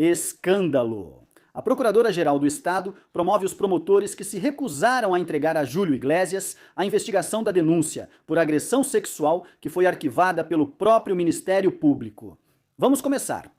Escândalo! A Procuradora-Geral do Estado promove os promotores que se recusaram a entregar a Júlio Iglesias a investigação da denúncia por agressão sexual que foi arquivada pelo próprio Ministério Público. Vamos começar.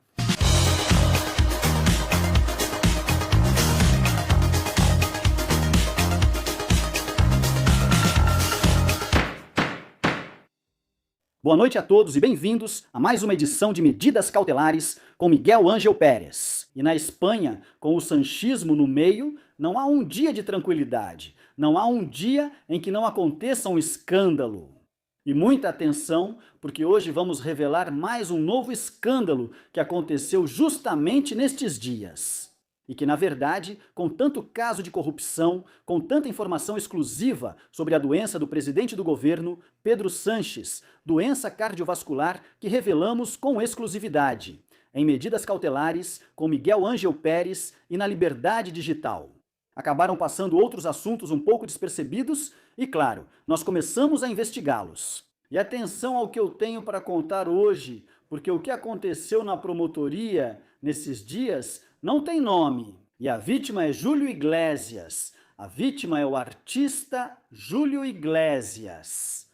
Boa noite a todos e bem-vindos a mais uma edição de Medidas Cautelares com Miguel Ángel Pérez. E na Espanha, com o sanchismo no meio, não há um dia de tranquilidade, não há um dia em que não aconteça um escândalo. E muita atenção, porque hoje vamos revelar mais um novo escândalo que aconteceu justamente nestes dias. E que, na verdade, com tanto caso de corrupção, com tanta informação exclusiva sobre a doença do presidente do governo, Pedro Sanches, doença cardiovascular que revelamos com exclusividade, em Medidas Cautelares, com Miguel Ángel Pérez e na Liberdade Digital. Acabaram passando outros assuntos um pouco despercebidos e, claro, nós começamos a investigá-los. E atenção ao que eu tenho para contar hoje, porque o que aconteceu na promotoria nesses dias não tem nome. E a vítima é Júlio Iglesias. A vítima é o artista Júlio Iglesias.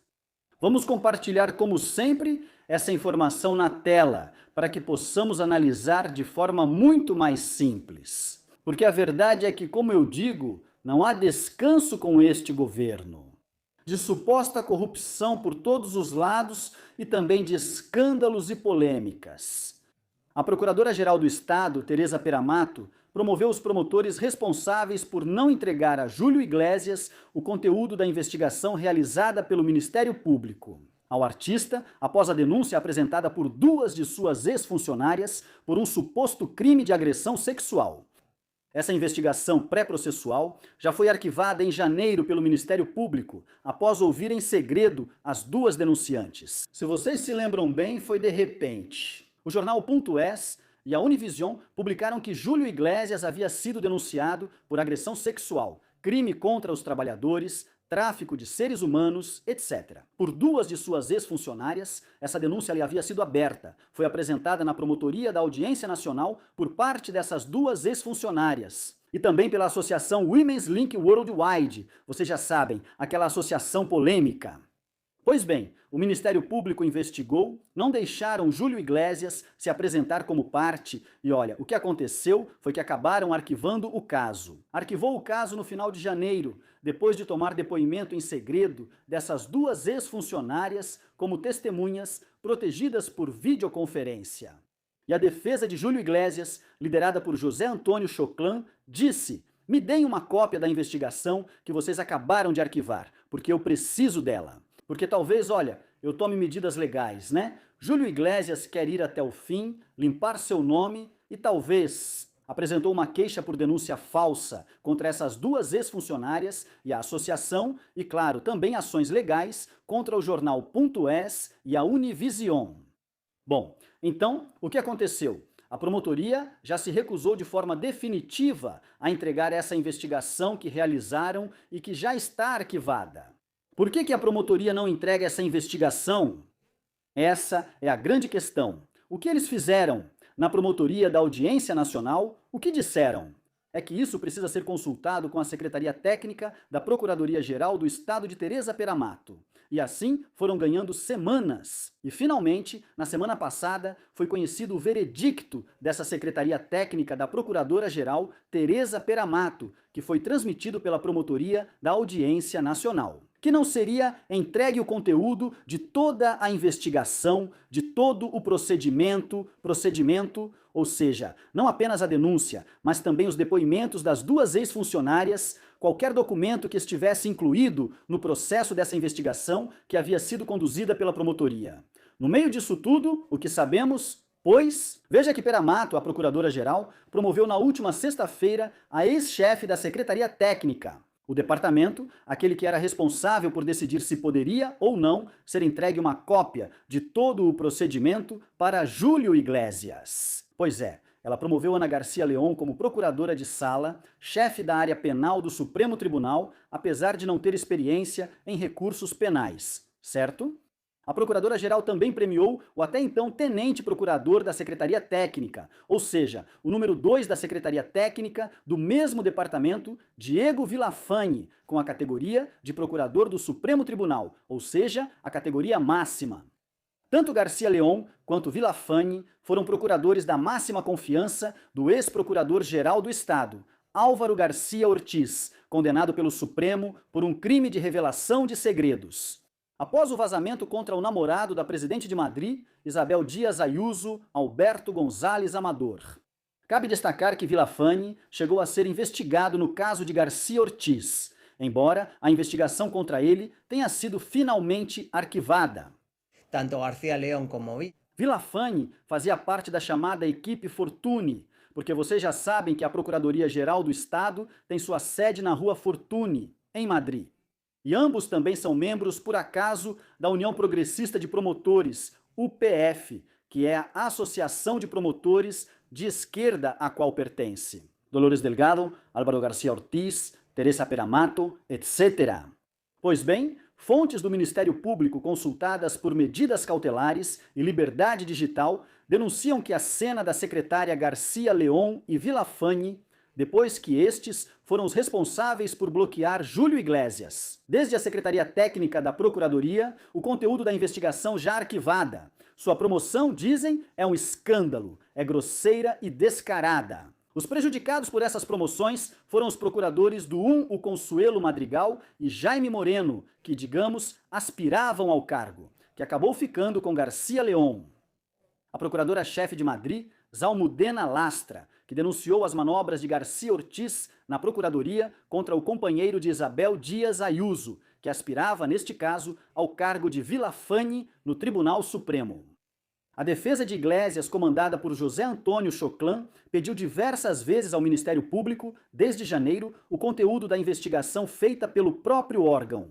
Vamos compartilhar, como sempre, essa informação na tela, para que possamos analisar de forma muito mais simples. Porque a verdade é que, como eu digo, não há descanso com este governo. De suposta corrupção por todos os lados e também de escândalos e polêmicas. A Procuradora-Geral do Estado, Tereza Peramato, promoveu os promotores responsáveis por não entregar a Júlio Iglesias o conteúdo da investigação realizada pelo Ministério Público ao artista após a denúncia apresentada por duas de suas ex-funcionárias por um suposto crime de agressão sexual. Essa investigação pré-processual já foi arquivada em janeiro pelo Ministério Público, após ouvir em segredo as duas denunciantes. Se vocês se lembram bem, foi de repente. O jornal .es e a Univision publicaram que Júlio Iglesias havia sido denunciado por agressão sexual, crime contra os trabalhadores, tráfico de seres humanos, etc. Por duas de suas ex-funcionárias, essa denúncia lhe havia sido aberta. Foi apresentada na promotoria da Audiência Nacional por parte dessas duas ex-funcionárias. E também pela associação Women's Link Worldwide, vocês já sabem, aquela associação polêmica. Pois bem, o Ministério Público investigou, não deixaram Júlio Iglesias se apresentar como parte e olha, o que aconteceu foi que acabaram arquivando o caso. Arquivou o caso no final de janeiro, depois de tomar depoimento em segredo dessas duas ex-funcionárias como testemunhas protegidas por videoconferência. E a defesa de Júlio Iglesias, liderada por José Antônio Choclan, disse: "Me deem uma cópia da investigação que vocês acabaram de arquivar, porque eu preciso dela." Porque talvez, olha, eu tome medidas legais, né? Júlio Iglesias quer ir até o fim, limpar seu nome e talvez apresentou uma queixa por denúncia falsa contra essas duas ex-funcionárias e a associação e, claro, também ações legais contra o jornal .es e a Univision. Bom, então, o que aconteceu? A promotoria já se recusou de forma definitiva a entregar essa investigação que realizaram e que já está arquivada. Por que a promotoria não entrega essa investigação? Essa é a grande questão. O que eles fizeram? Na promotoria da Audiência Nacional, o que disseram? É que isso precisa ser consultado com a Secretaria Técnica da Procuradoria-Geral do Estado de Tereza Peramato. E assim foram ganhando semanas. E finalmente, na semana passada, foi conhecido o veredicto dessa Secretaria Técnica da Procuradora-Geral Tereza Peramato, que foi transmitido pela promotoria da Audiência Nacional. Que não seria entregue o conteúdo de toda a investigação, de todo o procedimento, ou seja, não apenas a denúncia, mas também os depoimentos das duas ex-funcionárias, qualquer documento que estivesse incluído no processo dessa investigação que havia sido conduzida pela promotoria. No meio disso tudo, o que sabemos? Pois, veja que Peramato, a Procuradora-Geral, promoveu na última sexta-feira a ex-chefe da Secretaria Técnica. O departamento, aquele que era responsável por decidir se poderia ou não ser entregue uma cópia de todo o procedimento para Júlio Iglesias. Pois é, ela promoveu Ana Garcia Leon como procuradora de sala, chefe da área penal do Supremo Tribunal, apesar de não ter experiência em recursos penais, certo? A Procuradora-Geral também premiou o até então tenente procurador da Secretaria Técnica, ou seja, o número 2 da Secretaria Técnica do mesmo departamento, Diego Villafañe, com a categoria de Procurador do Supremo Tribunal, ou seja, a categoria máxima. Tanto García León quanto Villafañe foram procuradores da máxima confiança do ex-procurador-geral do Estado, Álvaro Garcia Ortiz, condenado pelo Supremo por um crime de revelação de segredos. Após o vazamento contra o namorado da presidente de Madrid, Isabel Díaz Ayuso, Alberto González Amador. Cabe destacar que Villafañe chegou a ser investigado no caso de Garcia Ortiz, embora a investigação contra ele tenha sido finalmente arquivada. Tanto García León como Villafañe fazia parte da chamada equipe Fortuny, porque vocês já sabem que a Procuradoria-Geral do Estado tem sua sede na Rua Fortuny, em Madrid. E ambos também são membros, por acaso, da União Progressista de Promotores, UPF, que é a associação de promotores de esquerda a qual pertence. Dolores Delgado, Álvaro García Ortiz, Teresa Peramato, etc. Pois bem, fontes do Ministério Público consultadas por medidas cautelares e liberdade digital denunciam que a cena da secretária García León e Villafañe, depois que estes foram os responsáveis por bloquear Júlio Iglesias. Desde a Secretaria Técnica da Procuradoria, o conteúdo da investigação já arquivada. Sua promoção, dizem, é um escândalo, é grosseira e descarada. Os prejudicados por essas promoções foram os procuradores do o Consuelo Madrigal e Jaime Moreno, que, digamos, aspiravam ao cargo, que acabou ficando com García León. A procuradora-chefe de Madrid, Zalmudena Lastra, que denunciou as manobras de Garcia Ortiz na Procuradoria contra o companheiro de Isabel Díaz Ayuso, que aspirava, neste caso, ao cargo de Villafañe no Tribunal Supremo. A defesa de Iglesias, comandada por José Antônio Choclán, pediu diversas vezes ao Ministério Público, desde janeiro, o conteúdo da investigação feita pelo próprio órgão.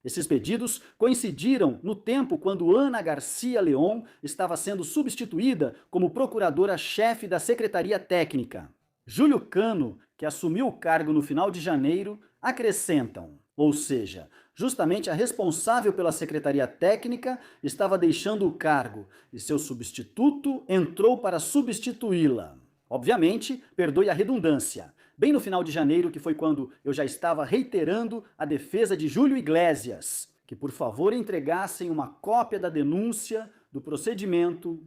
Esses pedidos coincidiram no tempo quando Ana García León estava sendo substituída como procuradora-chefe da Secretaria Técnica. Júlio Cano, que assumiu o cargo no final de janeiro, acrescentam, ou seja, justamente a responsável pela Secretaria Técnica estava deixando o cargo e seu substituto entrou para substituí-la. Obviamente, perdoe a redundância, bem no final de janeiro, que foi quando eu já estava reiterando a defesa de Júlio Iglesias, que por favor entregassem uma cópia da denúncia, do procedimento,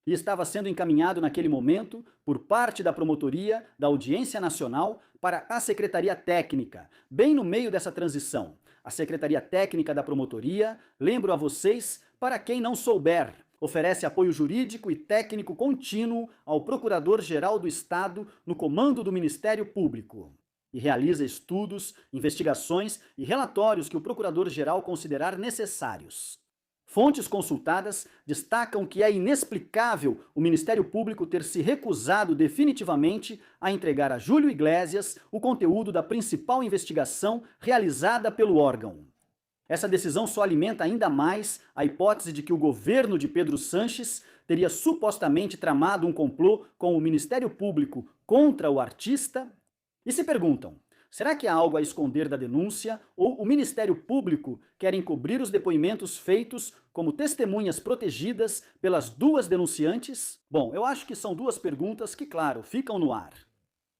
e estava sendo encaminhado naquele momento, por parte da promotoria da Audiência Nacional, para a Secretaria Técnica, bem no meio dessa transição. A Secretaria Técnica da Promotoria, lembro a vocês, para quem não souber, oferece apoio jurídico e técnico contínuo ao Procurador-Geral do Estado no comando do Ministério Público e realiza estudos, investigações e relatórios que o Procurador-Geral considerar necessários. Fontes consultadas destacam que é inexplicável o Ministério Público ter se recusado definitivamente a entregar a Júlio Iglesias o conteúdo da principal investigação realizada pelo órgão. Essa decisão só alimenta ainda mais a hipótese de que o governo de Pedro Sánchez teria supostamente tramado um complô com o Ministério Público contra o artista. E se perguntam, será que há algo a esconder da denúncia ou o Ministério Público quer encobrir os depoimentos feitos como testemunhas protegidas pelas duas denunciantes? Bom, eu acho que são duas perguntas que, claro, ficam no ar.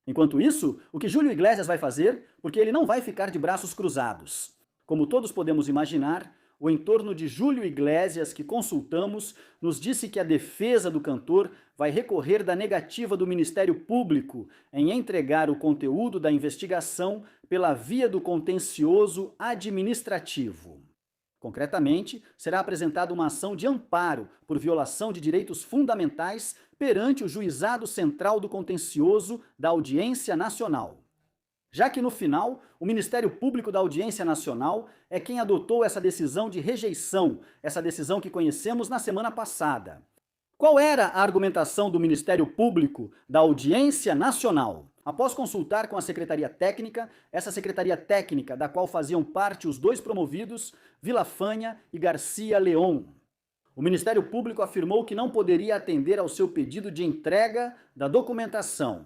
Enquanto isso, o que Júlio Iglesias vai fazer? Porque ele não vai ficar de braços cruzados. Como todos podemos imaginar, o entorno de Júlio Iglesias que consultamos nos disse que a defesa do cantor vai recorrer da negativa do Ministério Público em entregar o conteúdo da investigação pela via do contencioso administrativo. Concretamente, será apresentada uma ação de amparo por violação de direitos fundamentais perante o Juizado Central do Contencioso da Audiência Nacional. Já que no final, o Ministério Público da Audiência Nacional é quem adotou essa decisão de rejeição, essa decisão que conhecemos na semana passada. Qual era a argumentação do Ministério Público da Audiência Nacional? Após consultar com a Secretaria Técnica, essa Secretaria Técnica da qual faziam parte os dois promovidos, Villafañe e García León, o Ministério Público afirmou que não poderia atender ao seu pedido de entrega da documentação.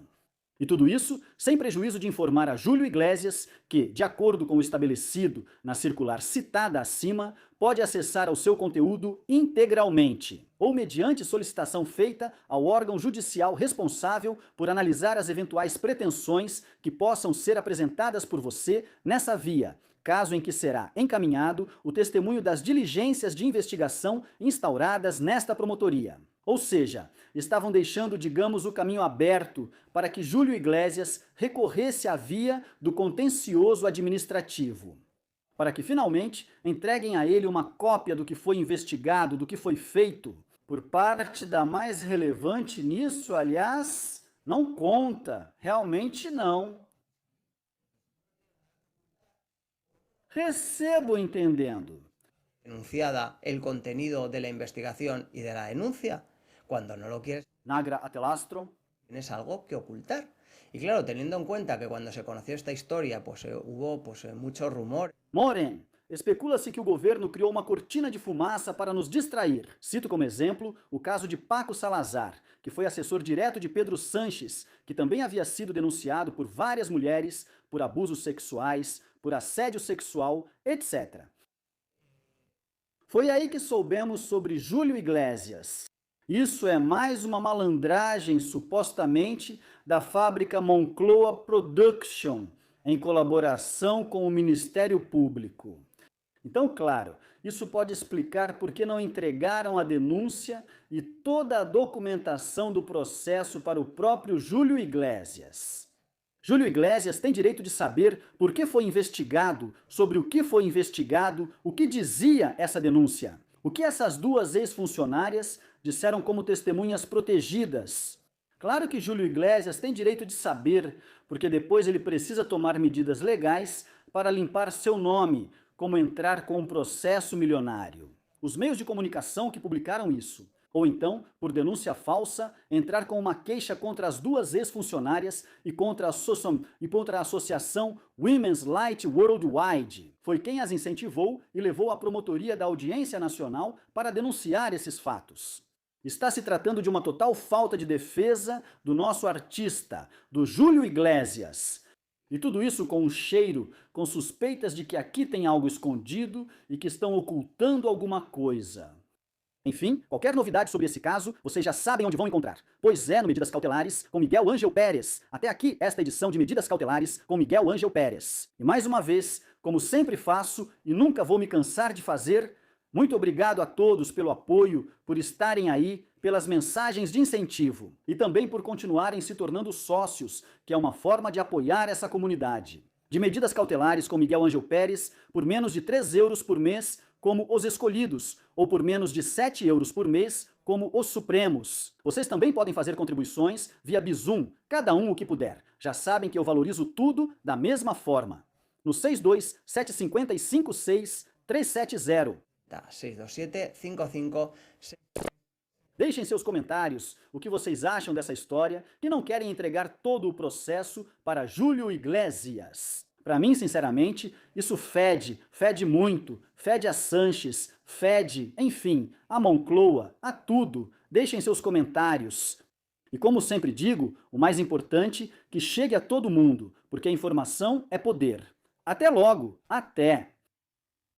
E tudo isso sem prejuízo de informar a Júlio Iglesias que, de acordo com o estabelecido na circular citada acima, pode acessar ao seu conteúdo integralmente, ou mediante solicitação feita ao órgão judicial responsável por analisar as eventuais pretensões que possam ser apresentadas por você nessa via, caso em que será encaminhado o testemunho das diligências de investigação instauradas nesta promotoria. Ou seja, estavam deixando, digamos, o caminho aberto para que Júlio Iglesias recorresse à via do contencioso administrativo, para que finalmente entreguem a ele uma cópia do que foi investigado, do que foi feito, por parte da mais relevante nisso, aliás, não conta, realmente não. Recebo entendendo. Denunciada el contenido de la investigación y de la denuncia, cuando no lo quieres, Nagra atelastro. tienes algo que ocultar. Y claro, teniendo en cuenta que cuando se conoció esta historia, pues hubo mucho rumor. Moren, especula-se que o governo criou uma cortina de fumaça para nos distrair. Cito como exemplo o caso de Paco Salazar, que foi assessor direto de Pedro Sanches, que também havia sido denunciado por várias mulheres por abusos sexuais, por assédio sexual, etc. Foi aí que soubemos sobre Júlio Iglesias. Isso é mais uma malandragem, supostamente, da fábrica Moncloa Production, em colaboração com o Ministério Público. Então, claro, isso pode explicar por que não entregaram a denúncia e toda a documentação do processo para o próprio Júlio Iglesias. Júlio Iglesias tem direito de saber por que foi investigado, sobre o que foi investigado, o que dizia essa denúncia, o que essas duas ex-funcionárias disseram como testemunhas protegidas. Claro que Júlio Iglesias tem direito de saber, porque depois ele precisa tomar medidas legais para limpar seu nome, como entrar com um processo milionário. Os meios de comunicação que publicaram isso, ou então, por denúncia falsa, entrar com uma queixa contra as duas ex-funcionárias e contra a associação Women's Light Worldwide. Foi quem as incentivou e levou à promotoria da Audiência Nacional para denunciar esses fatos. Está se tratando de uma total falta de defesa do nosso artista, do Júlio Iglesias. E tudo isso com um cheiro, com suspeitas de que aqui tem algo escondido e que estão ocultando alguma coisa. Enfim, qualquer novidade sobre esse caso, vocês já sabem onde vão encontrar. Pois é, no Medidas Cautelares, com Miguel Ângel Pérez. Até aqui, esta edição de Medidas Cautelares com Miguel Ângel Pérez. E mais uma vez, como sempre faço e nunca vou me cansar de fazer, muito obrigado a todos pelo apoio, por estarem aí, pelas mensagens de incentivo e também por continuarem se tornando sócios, que é uma forma de apoiar essa comunidade. De Medidas Cautelares com Miguel Ângel Pérez, por menos de 3 euros por mês, como Os Escolhidos, ou por menos de 7 euros por mês, como Os Supremos. Vocês também podem fazer contribuições via Bizum, cada um o que puder. Já sabem que eu valorizo tudo da mesma forma. No 62 755 6370. Tá, 627-55... Deixem seus comentários, o que vocês acham dessa história, que não querem entregar todo o processo para Júlio Iglesias. Para mim, sinceramente, isso fede muito, fede a Sanches, fede, enfim, a Moncloa, a tudo. Deixem seus comentários. E como sempre digo, o mais importante, que chegue a todo mundo, porque a informação é poder. Até logo, até!